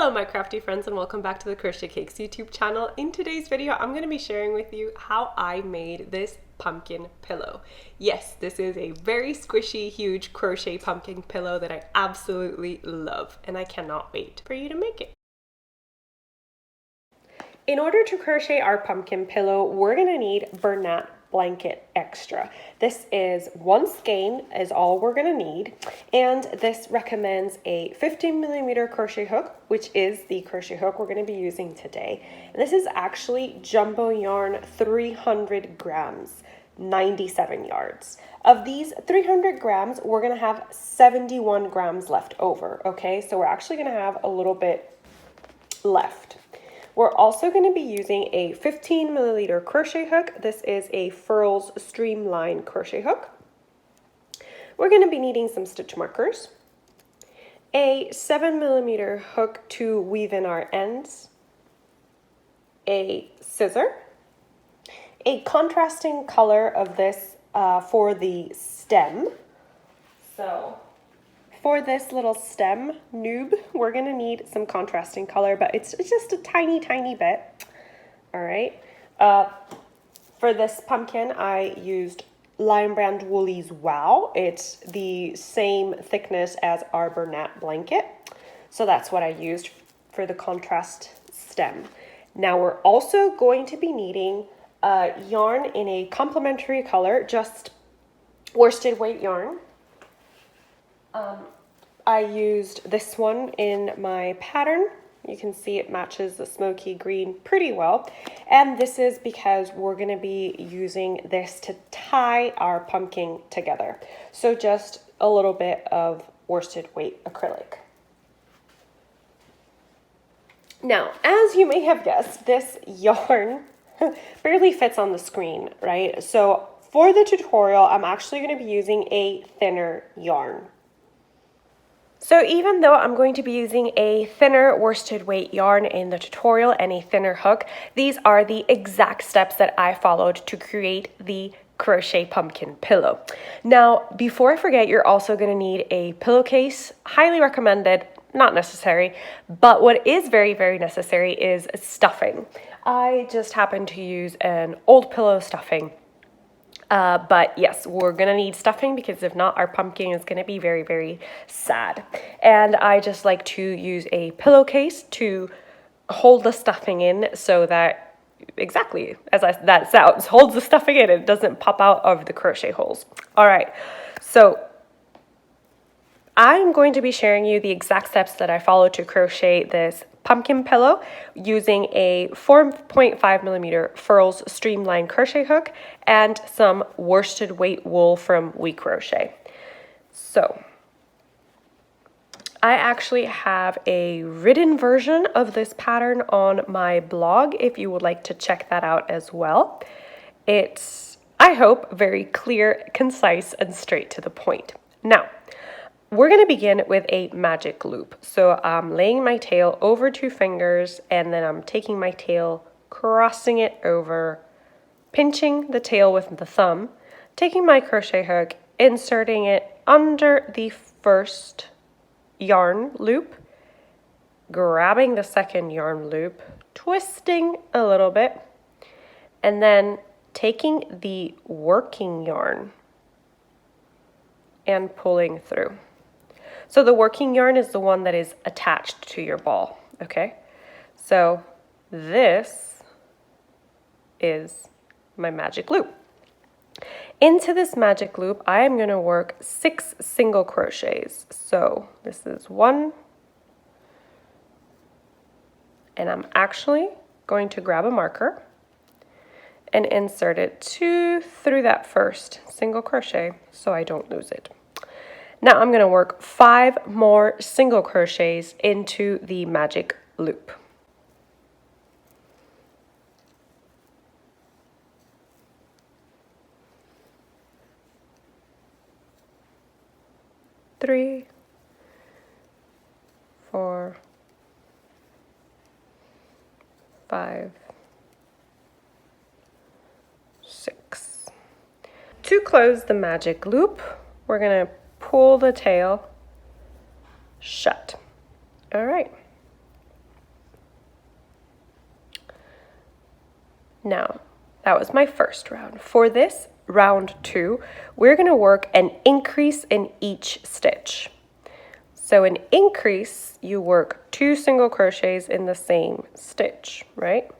Hello my crafty friends and welcome back to the Crochet Cakes YouTube channel. In today's video I'm going to be sharing with you how I made this pumpkin pillow. Yes, this is a very squishy, huge crochet pumpkin pillow that I absolutely love and I cannot wait for you to make it. In order to crochet our pumpkin pillow, we're going to need Bernat Blanket Extra. This is one skein is all we're going to need, and this recommends a 15mm crochet hook, which is the crochet hook we're going to be using today. And this is actually jumbo yarn, 300 grams, 97 yards. Of these 300 grams, we're going to have 71 grams left over, okay? So we're actually going to have a little bit left. We're also going to be using a 15mm crochet hook. This is a Furls Streamline crochet hook. We're going to be needing some stitch markers, a 7mm hook to weave in our ends, a scissor, a contrasting color of this for the stem. So for this little stem noob, we're going to need some contrasting color, but it's just a tiny bit. All right. For this pumpkin, I used Lion Brand Woolly's Wow. It's the same thickness as our Bernat blanket. So that's what I used for the contrast stem. Now we're also going to be needing yarn in a complementary color, just worsted weight yarn. I used this one in my pattern. You can see it matches the smoky green pretty well. And this is because we're going to be using this to tie our pumpkin together. So just a little bit of worsted weight acrylic. Now, as you may have guessed, this yarn barely fits on the screen, right? So for the tutorial, I'm actually going to be using a thinner yarn. So even though I'm going to be using a thinner worsted weight yarn in the tutorial and a thinner hook, these are the exact steps that I followed to create the crochet pumpkin pillow. Now, before I forget, you're also going to need a pillowcase. Highly recommended, not necessary, but what is very necessary is stuffing. I just happen to use an old pillow stuffing. But yes, we're gonna need stuffing because if not, our pumpkin is gonna be very sad. And I just like to use a pillowcase to hold the stuffing in so that, exactly as that sounds, holds the stuffing in and it doesn't pop out of the crochet holes. All right, so I'm going to be sharing you the exact steps that I followed to crochet this pumpkin pillow using a 4.5mm Furls Streamline crochet hook and some worsted weight wool from We Crochet. So I actually have a written version of this pattern on my blog if you would like to check that out as well. It's, I hope, very clear, concise, and straight to the point. Now, we're going to begin with a magic loop. So I'm laying my tail over 2 fingers and then I'm taking my tail, crossing it over, pinching the tail with the thumb, taking my crochet hook, inserting it under the first yarn loop, grabbing the second yarn loop, twisting a little bit, and then taking the working yarn and pulling through. So the working yarn is the one that is attached to your ball, okay? So this is my magic loop. Into this magic loop, I am going to work 6 single crochets. So this is 1, and I'm actually going to grab a marker and insert it through that first single crochet so I don't lose it. Now I'm going to work 5 more single crochets into the magic loop. Three, 4, 5, 6. To close the magic loop, we're going to pull the tail shut. All right. Now, that was my first round. For this round 2, we're going to work an increase in each stitch. So an increase, you work 2 single crochets in the same stitch, right?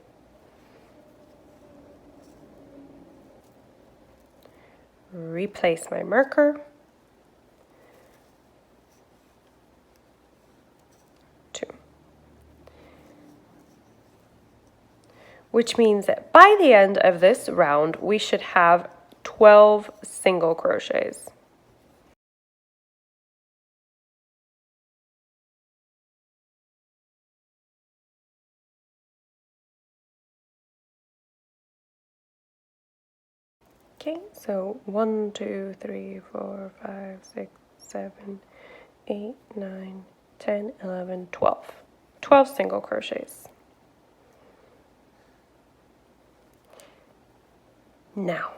Replace my marker. 2. Which means that by the end of this round, we should have 12 single crochets. Okay, so 1, 2, 3, 4, 5, 6, 7, 8, 9, 10, 11, 12. 12 single crochets. Now,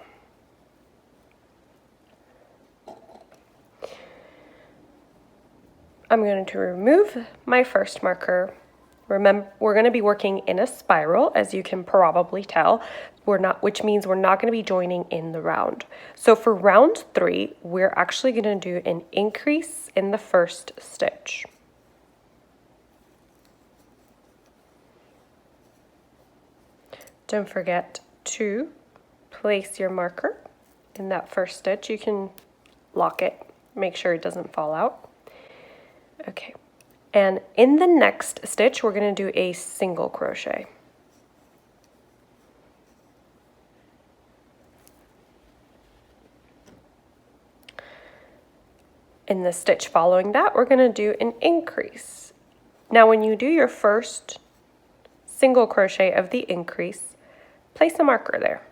I'm going to remove my first marker. Remember, we're going to be working in a spiral, as you can probably tell, which means we're not going to be joining in the round. So for round 3, we're actually going to do an increase in the first stitch. Don't forget to place your marker in that first stitch. You can lock it, make sure it doesn't fall out. Okay, and in the next stitch, we're going to do a single crochet. In the stitch following that, we're going to do an increase. Now, when you do your first single crochet of the increase, place a marker there.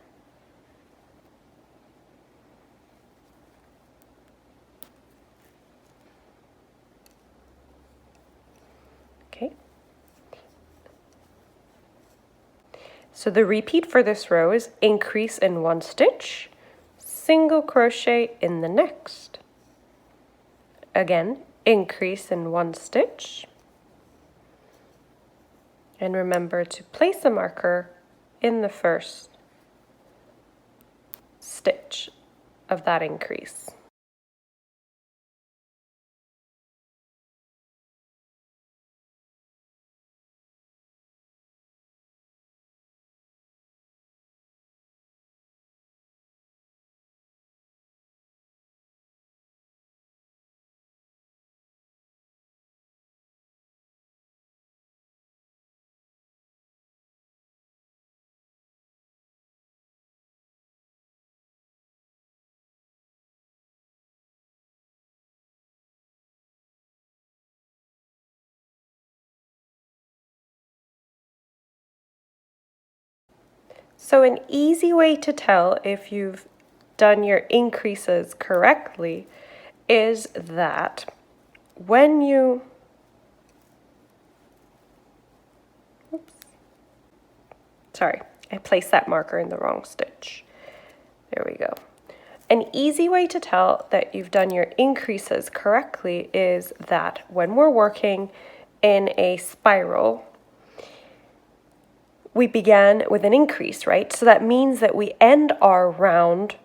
Okay. So the repeat for this row is increase in one stitch, single crochet in the next. Again, increase in one stitch. And remember to place a marker in the first stitch of that increase. So an easy way to tell if you've done your increases correctly is that when you, sorry, I placed that marker in the wrong stitch. There we go. An easy way to tell that you've done your increases correctly is that when we're working in a spiral, we began with an increase, right? So that means that we end our round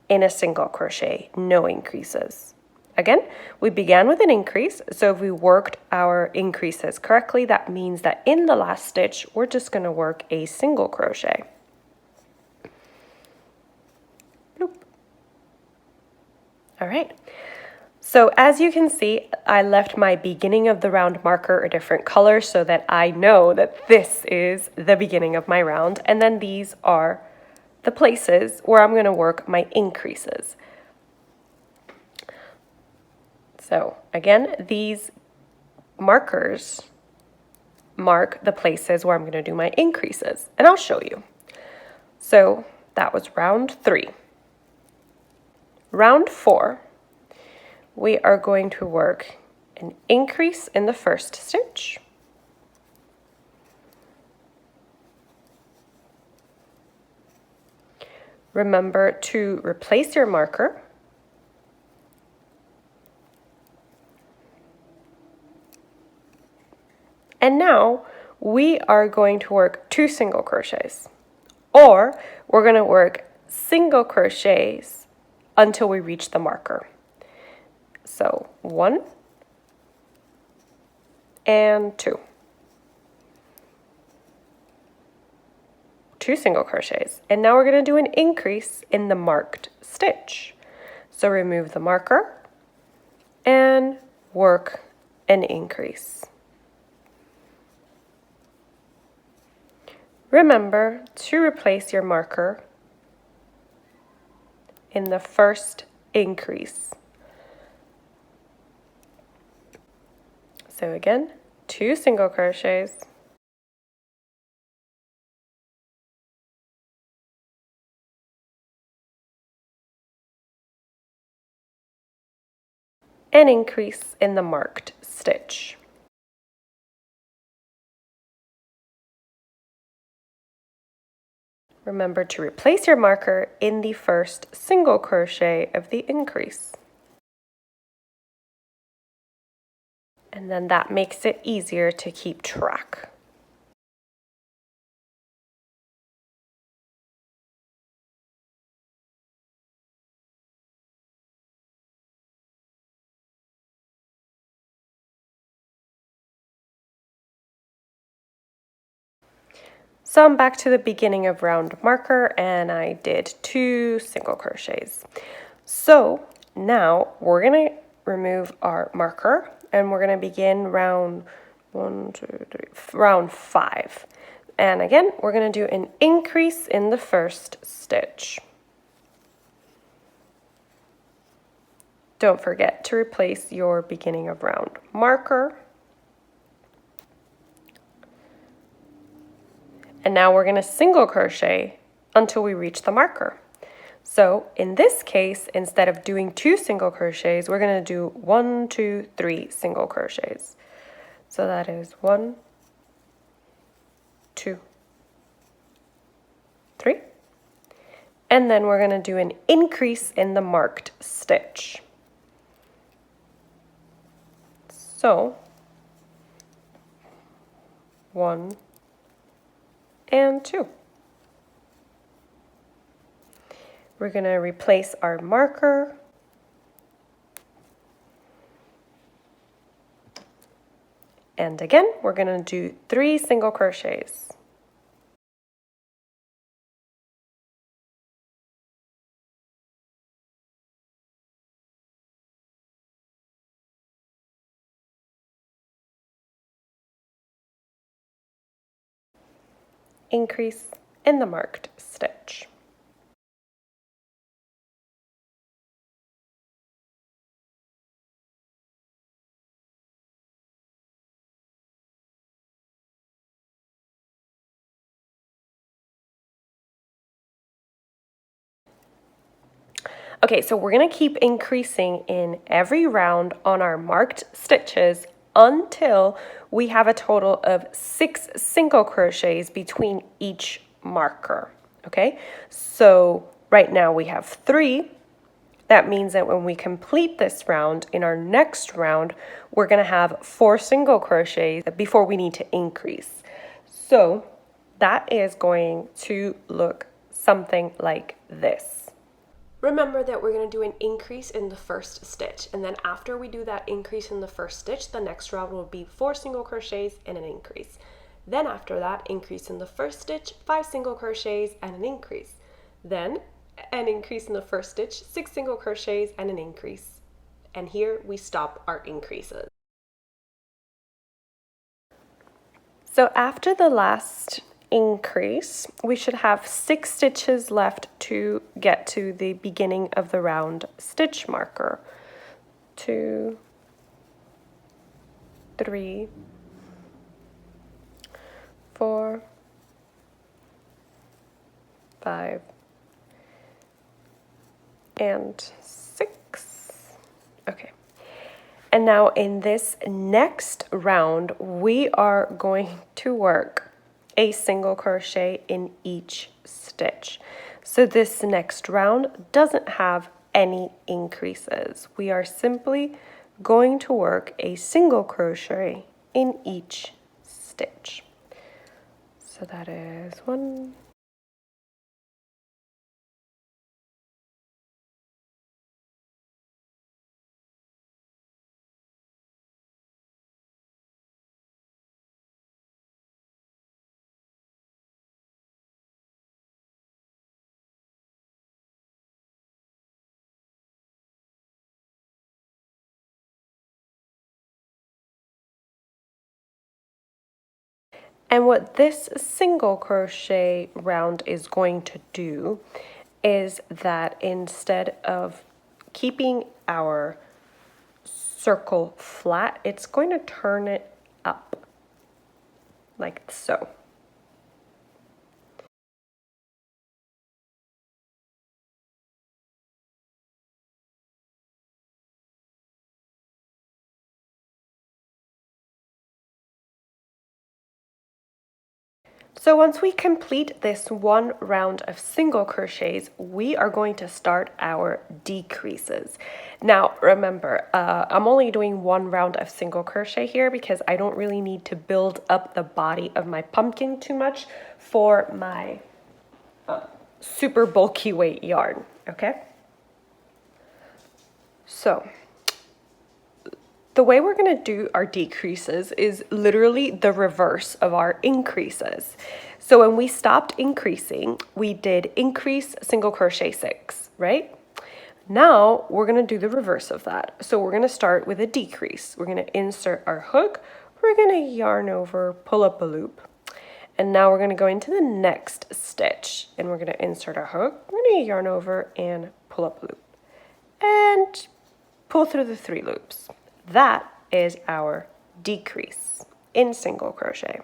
in a single crochet, no increases. Again, we began with an increase, so if we worked our increases correctly, that means that in the last stitch, we're just going to work a single crochet. Bloop. All right. So as you can see, I left my beginning of the round marker a different color so that I know that this is the beginning of my round. And then these are the places where I'm going to work my increases. So again, these markers mark the places where I'm going to do my increases. And I'll show you. So that was round 3. Round 4. We are going to work an increase in the first stitch. Remember to replace your marker. And now we are going to work 2 single crochets or we're going to work single crochets until we reach the marker. So 1 and 2. 2 single crochets. And now we're going to do an increase in the marked stitch. So remove the marker and work an increase. Remember to replace your marker in the first increase. So again, 2 single crochets, an increase in the marked stitch. Remember to replace your marker in the first single crochet of the increase. And then that makes it easier to keep track. So I'm back to the beginning of round marker and I did 2 single crochets. So now we're going to remove our marker and we're going to begin round round 5. And again, we're going to do an increase in the first stitch. Don't forget to replace your beginning of round marker. And now we're going to single crochet until we reach the marker. So in this case, instead of doing 2 single crochets, we're going to do 1, 2, 3 single crochets. So that is 1, 2, 3. And then we're going to do an increase in the marked stitch. So 1 and 2. We're going to replace our marker and again we're going to do 3 single crochets. Increase in the marked stitch. Okay, so we're going to keep increasing in every round on our marked stitches until we have a total of 6 single crochets between each marker. Okay, so right now we have 3. That means that when we complete this round, in our next round, we're going to have 4 single crochets before we need to increase. So that is going to look something like this. Remember that we're going to do an increase in the first stitch, and then after we do that increase in the first stitch, the next round will be 4 single crochets and an increase. Then after that, increase in the first stitch, 5 single crochets and an increase. Then an increase in the first stitch, 6 single crochets and an increase. And here we stop our increases. So after the last increase, we should have 6 stitches left to get to the beginning of the round stitch marker. 2, 3, 4, 5, and 6. Okay. And now in this next round, we are going to work a single crochet in each stitch. So this next round doesn't have any increases. We are simply going to work a single crochet in each stitch. So that is 1, And what this single crochet round is going to do is that instead of keeping our circle flat, it's going to turn it up like so. So once we complete this one round of single crochets, we are going to start our decreases. Now remember, I'm only doing one round of single crochet here because I don't really need to build up the body of my pumpkin too much for my super bulky weight yarn, okay? So the way we're going to do our decreases is literally the reverse of our increases. So when we stopped increasing, we did increase single crochet 6, right? Now we're going to do the reverse of that. So we're going to start with a decrease. We're going to insert our hook. We're going to yarn over, pull up a loop. And now we're going to go into the next stitch and we're going to insert our hook. We're going to yarn over and pull up a loop and pull through the 3 loops. That is our decrease in single crochet.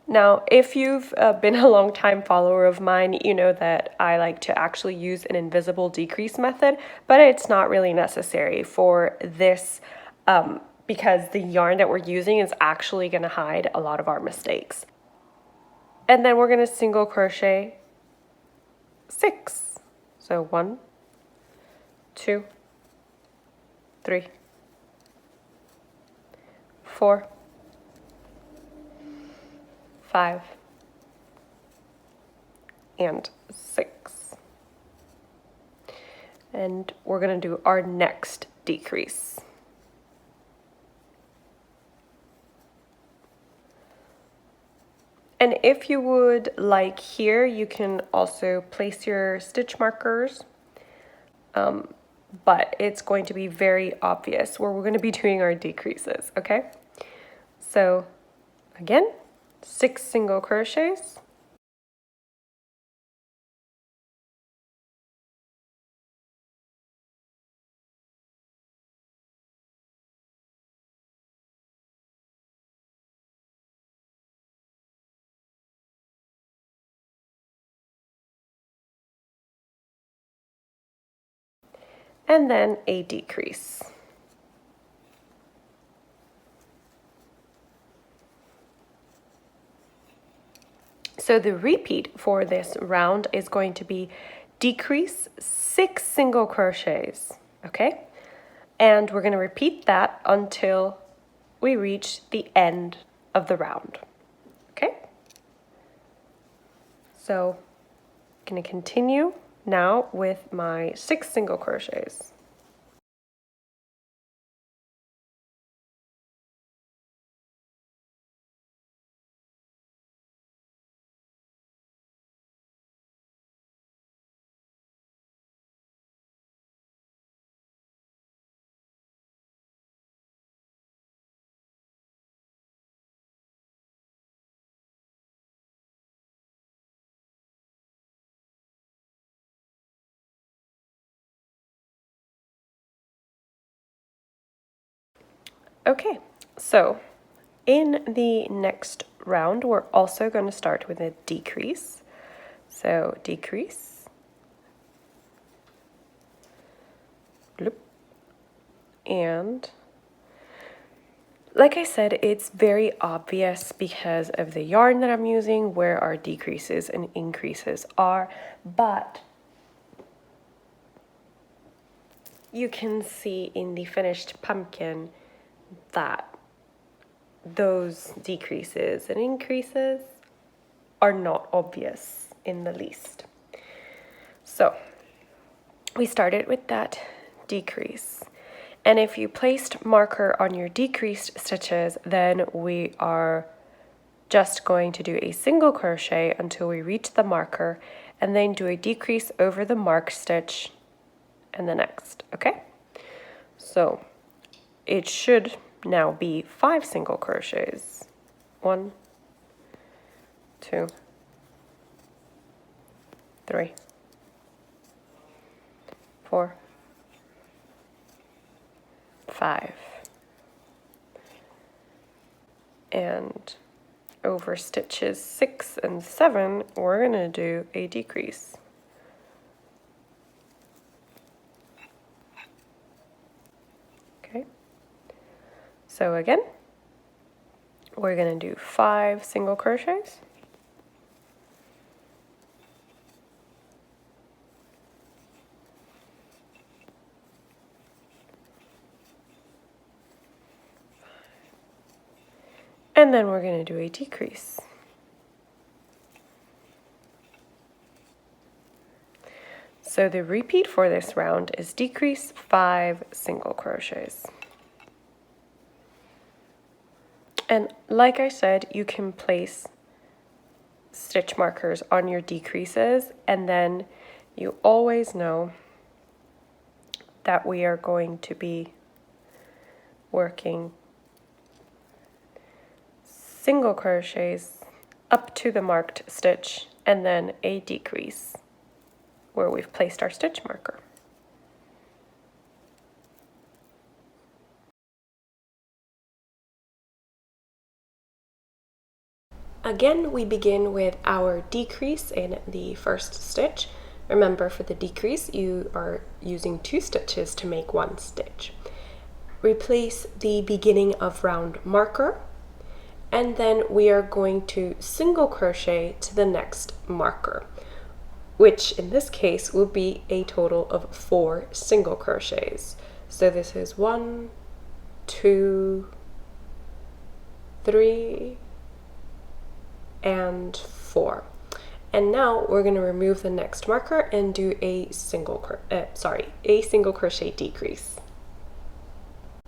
Now, if you've been a long time follower of mine, you know that I like to actually use an invisible decrease method, but it's not really necessary for this because the yarn that we're using is actually going to hide a lot of our mistakes. And then we're going to single crochet 6. So 1, 2, 3, 4, 5, and 6. And we're going to do our next decrease. And if you would like here, you can also place your stitch markers, but it's going to be very obvious where we're going to be doing our decreases, okay? So again, 6 single crochets. And then a decrease. So the repeat for this round is going to be decrease 6 single crochets, okay? And we're going to repeat that until we reach the end of the round, okay? So I'm going to continue now with my 6 single crochets. Okay, so in the next round, we're also going to start with a decrease. So decrease, loop, and like I said, it's very obvious because of the yarn that I'm using where our decreases and increases are, but you can see in the finished pumpkin that those decreases and increases are not obvious in the least. So we started with that decrease. And if you placed marker on your decreased stitches, then we are just going to do a single crochet until we reach the marker and then do a decrease over the marked stitch and the next, okay? So it should now be 5 single crochets. 1, 2, 3, 4, 5. And over stitches 6 and 7, we're going to do a decrease. Okay. So again, we're going to do 5 single crochets. And then we're going to do a decrease. So the repeat for this round is decrease 5 single crochets. And like I said, you can place stitch markers on your decreases, and then you always know that we are going to be working single crochets up to the marked stitch and then a decrease where we've placed our stitch marker. Again, we begin with our decrease in the first stitch. Remember, for the decrease, you are using 2 stitches to make 1 stitch. Replace the beginning of round marker, and then we are going to single crochet to the next marker, which in this case will be a total of 4 single crochets. So this is 1, 2, 3, and 4. And now we're going to remove the next marker and do a single crochet decrease.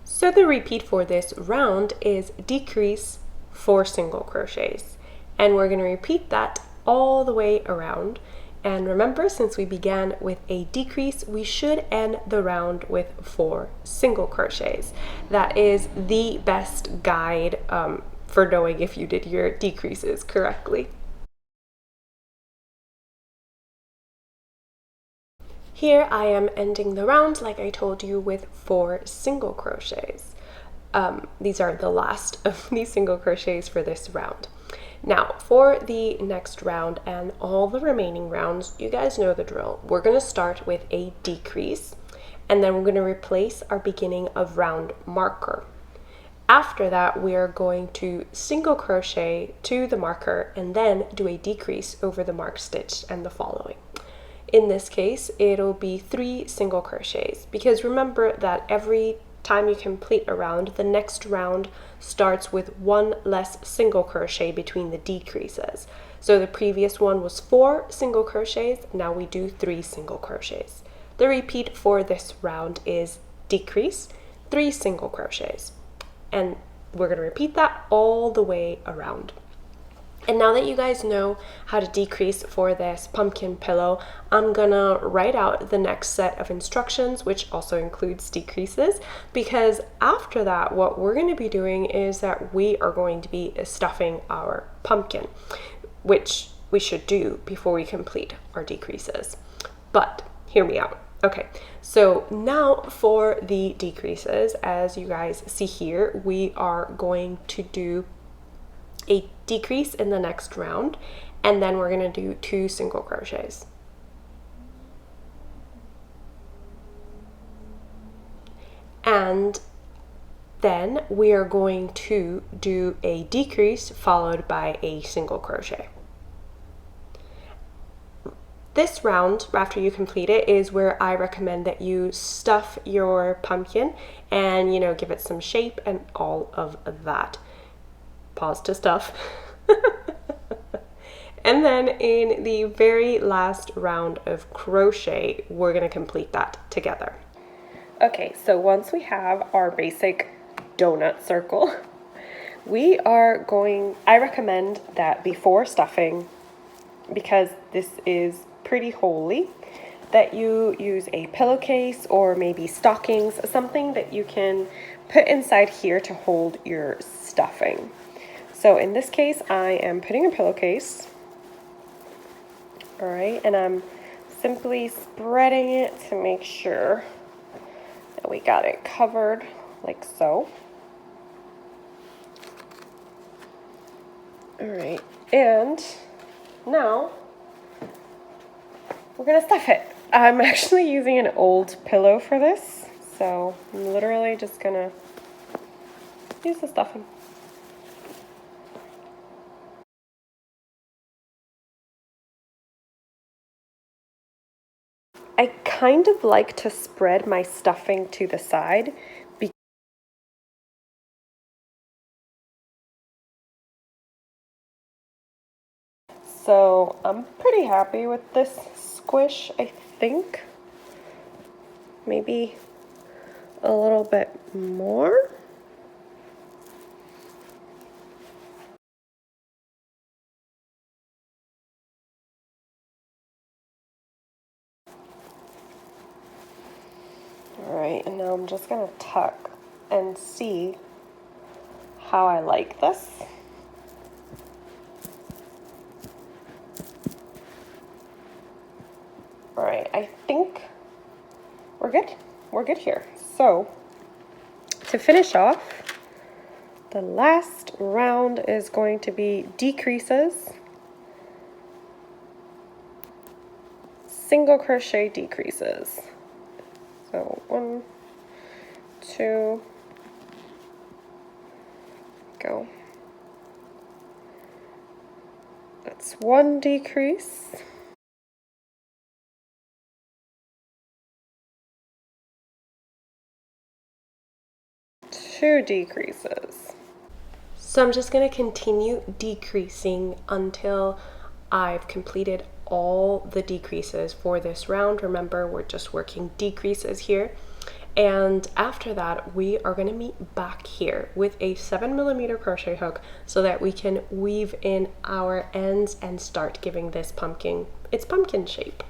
So the repeat for this round is decrease 4 single crochets, and we're going to repeat that all the way around. And remember, since we began with a decrease, we should end the round with 4 single crochets. That is the best guide for knowing if you did your decreases correctly. Here I am ending the round, like I told you, with 4 single crochets. These are the last of these single crochets for this round. Now, for the next round and all the remaining rounds, you guys know the drill. We're going to start with a decrease, and then we're going to replace our beginning of round marker. After that, we are going to single crochet to the marker and then do a decrease over the marked stitch and the following. In this case, it'll be 3 single crochets, because remember that every time you complete a round, the next round starts with 1 less single crochet between the decreases. So the previous one was 4 single crochets, now we do 3 single crochets. The repeat for this round is decrease 3 single crochets, and we're going to repeat that all the way around. And now that you guys know how to decrease for this pumpkin pillow, I'm gonna write out the next set of instructions, which also includes decreases, because after that, what we're gonna be doing is that we are going to be stuffing our pumpkin, which we should do before we complete our decreases. But hear me out. Okay, so now for the decreases, as you guys see here, we are going to do a decrease in the next round, and then we're going to do 2 single crochets. And then we are going to do a decrease followed by a single crochet. This round, after you complete it, is where I recommend that you stuff your pumpkin and, give it some shape and all of that. Pause to stuff. And then in the very last round of crochet, we're going to complete that together. Okay, so once we have our basic donut circle, I recommend that before stuffing, because this is pretty holy, that you use a pillowcase or maybe stockings, something that you can put inside here to hold your stuffing. So in this case, I am putting a pillowcase. All right, and I'm simply spreading it to make sure that we got it covered like so. All right, and now we're gonna stuff it. I'm actually using an old pillow for this, so I'm literally just gonna use the stuffing. I kind of like to spread my stuffing to the side. So I'm pretty happy with this squish, I think. Maybe a little bit more. All right, and now I'm just gonna tuck and see how I like this. All right, I think we're good. We're good here. So to finish off, the last round is going to be decreases, single crochet decreases. So 1, 2, go. That's 1 decrease. 2 decreases. So I'm just going to continue decreasing until I've completed all the decreases for this round. Remember, we're just working decreases here. And after that, we are going to meet back here with a 7mm crochet hook so that we can weave in our ends and start giving this pumpkin its pumpkin shape.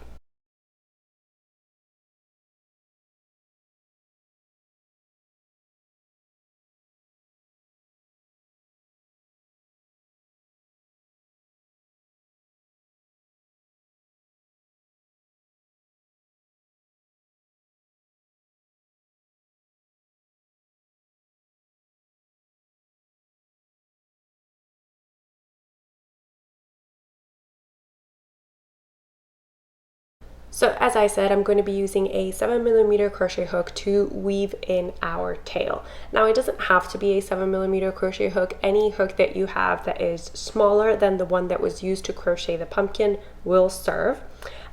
So as I said, I'm going to be using a 7mm crochet hook to weave in our tail. Now it doesn't have to be a 7mm crochet hook. Any hook that you have that is smaller than the one that was used to crochet the pumpkin will serve.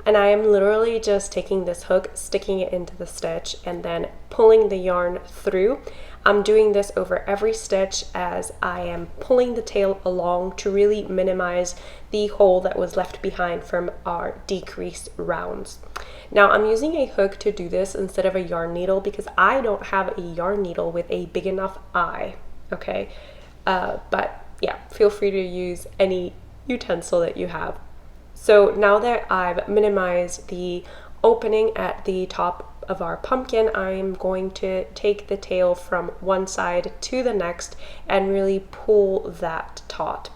And I am literally just taking this hook, sticking it into the stitch, and then pulling the yarn through. I'm doing this over every stitch as I am pulling the tail along to really minimize the hole that was left behind from our decreased rounds. Now I'm using a hook to do this instead of a yarn needle because I don't have a yarn needle with a big enough eye, okay? But yeah, feel free to use any utensil that you have. So now that I've minimized the opening at the top of our pumpkin, I'm going to take the tail from one side to the next and really pull that taut.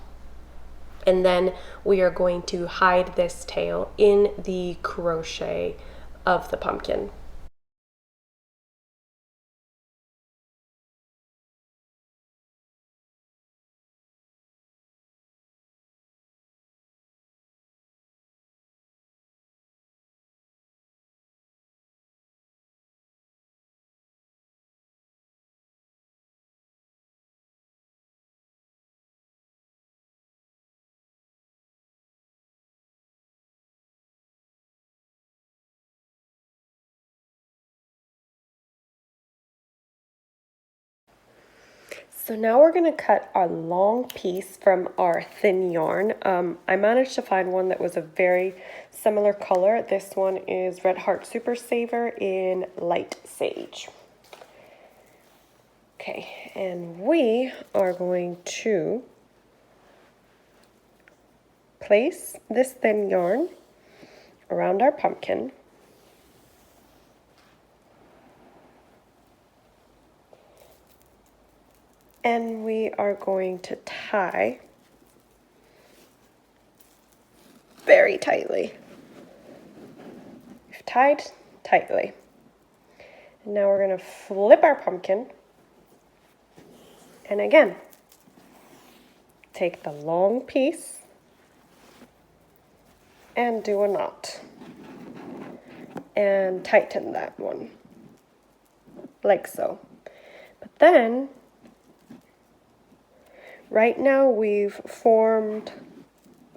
And then we are going to hide this tail in the crochet of the pumpkin. So now we're going to cut a long piece from our thin yarn. I managed to find one that was a very similar color. This one is Red Heart Super Saver in Light Sage. Okay, and we are going to place this thin yarn around our pumpkin. And we are going to tie very tightly. We've tied tightly. And now we're going to flip our pumpkin. And again, take the long piece and do a knot. And tighten that one, like so. But then, right now we've formed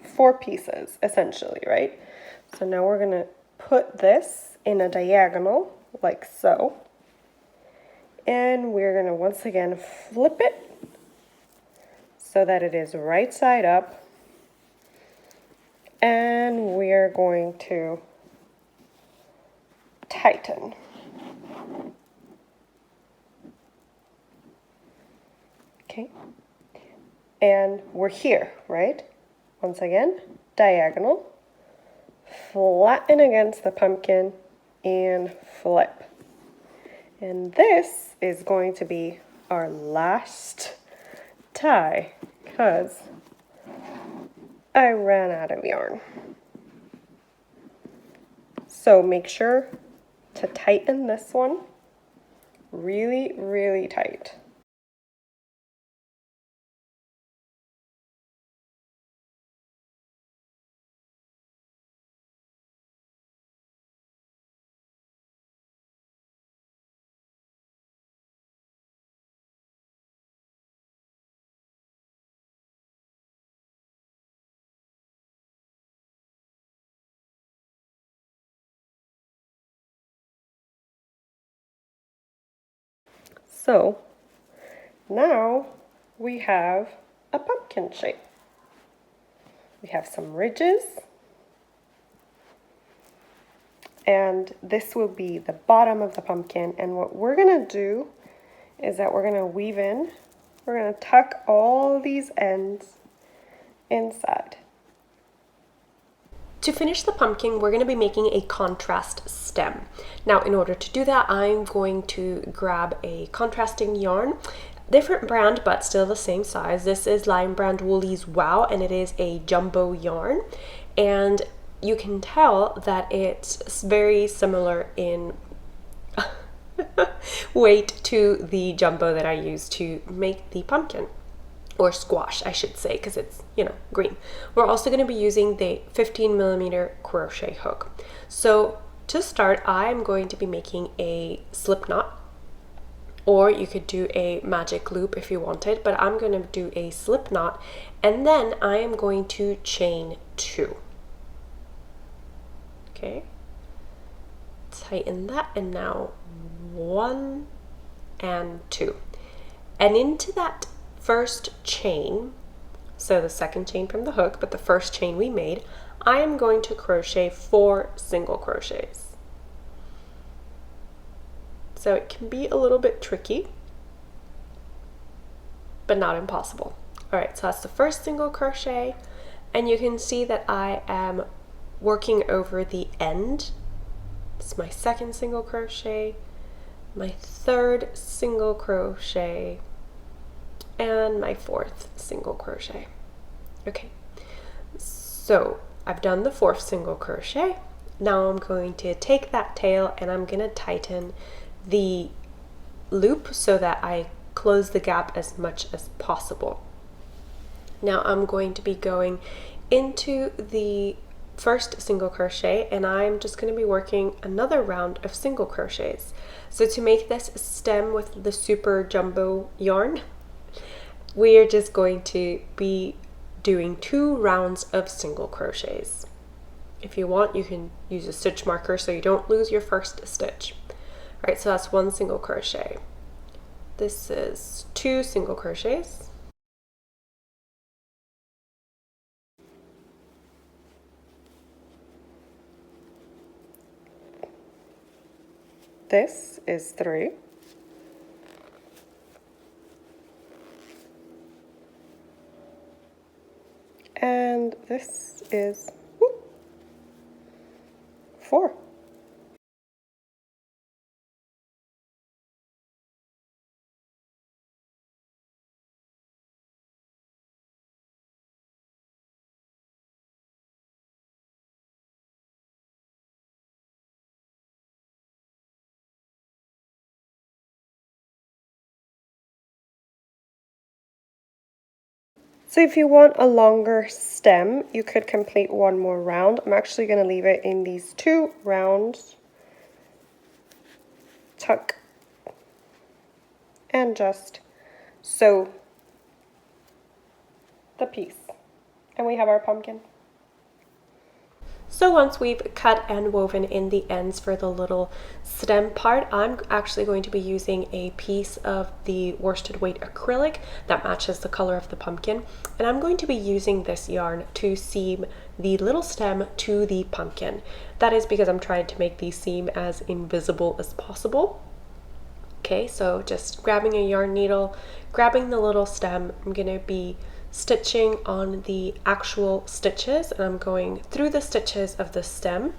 4 pieces, essentially, right? So now we're gonna put this in a diagonal, like so. And we're gonna once again flip it so that it is right side up. And we're going to tighten. Okay. And we're here, right? Once again, diagonal, flatten against the pumpkin, and flip. And this is going to be our last tie, because I ran out of yarn. So make sure to tighten this one really, really tight. So now we have a pumpkin shape. We have some ridges, and this will be the bottom of the pumpkin. And what we're gonna do is that we're gonna weave in, we're gonna tuck all these ends inside. To finish the pumpkin, we're going to be making a contrast stem. Now, in order to do that, I'm going to grab a contrasting yarn, different brand, but still the same size. This is Lion Brand Woolies Wow, and it is a jumbo yarn. And you can tell that it's very similar in weight to the jumbo that I used to make the pumpkin. Or squash, I should say, because it's, green. We're also going to be using the 15mm crochet hook. So to start, I'm going to be making a slip knot, or you could do a magic loop if you wanted, but I'm going to do a slip knot, and then I am going to chain 2. Okay, tighten that, and now 1 and 2. And into that first chain, so the second chain from the hook, but the first chain we made, I am going to crochet 4 single crochets. So it can be a little bit tricky, but not impossible. All right, so that's the first single crochet, and you can see that I am working over the end. It's my second single crochet, my third single crochet, and my 4th single crochet. Okay, so I've done the 4th single crochet. Now I'm going to take that tail and I'm going to tighten the loop so that I close the gap as much as possible. Now I'm going to be going into the first single crochet, and I'm just going to be working another round of single crochets. So to make this stem with the super jumbo yarn, we are just going to be doing 2 rounds of single crochets. If you want, you can use a stitch marker so you don't lose your first stitch. All right, so that's 1 single crochet. This is 2 single crochets. This is 3. And this is 4. So if you want a longer stem, you could complete one more round. I'm actually going to leave it in these 2 rounds. Tuck and just sew the piece. And we have our pumpkin. So once we've cut and woven in the ends for the little stem part, I'm actually going to be using a piece of the worsted weight acrylic that matches the color of the pumpkin. And I'm going to be using this yarn to seam the little stem to the pumpkin. That is because I'm trying to make the seam as invisible as possible. Okay, so just grabbing a yarn needle, grabbing the little stem, I'm going to be stitching on the actual stitches, and I'm going through the stitches of the stem,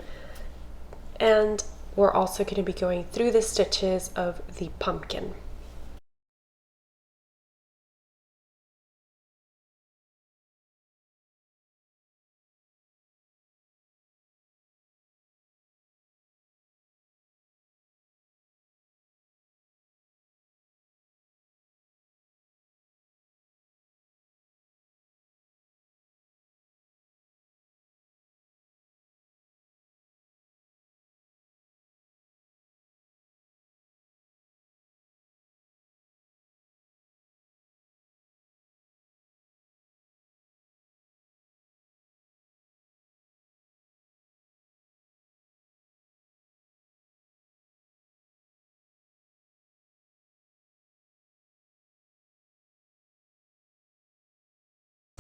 and we're also going to be going through the stitches of the pumpkin.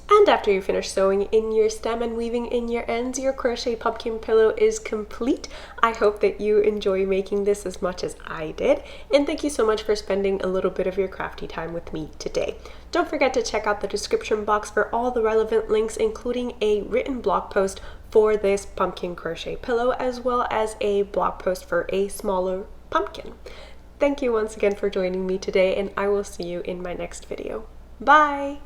And after you finish sewing in your stem and weaving in your ends, your crochet pumpkin pillow is complete. I hope that you enjoy making this as much as I did, and thank you so much for spending a little bit of your crafty time with me today. Don't forget to check out the description box for all the relevant links, including a written blog post for this pumpkin crochet pillow, as well as a blog post for a smaller pumpkin. Thank you once again for joining me today, and I will see you in my next video. Bye!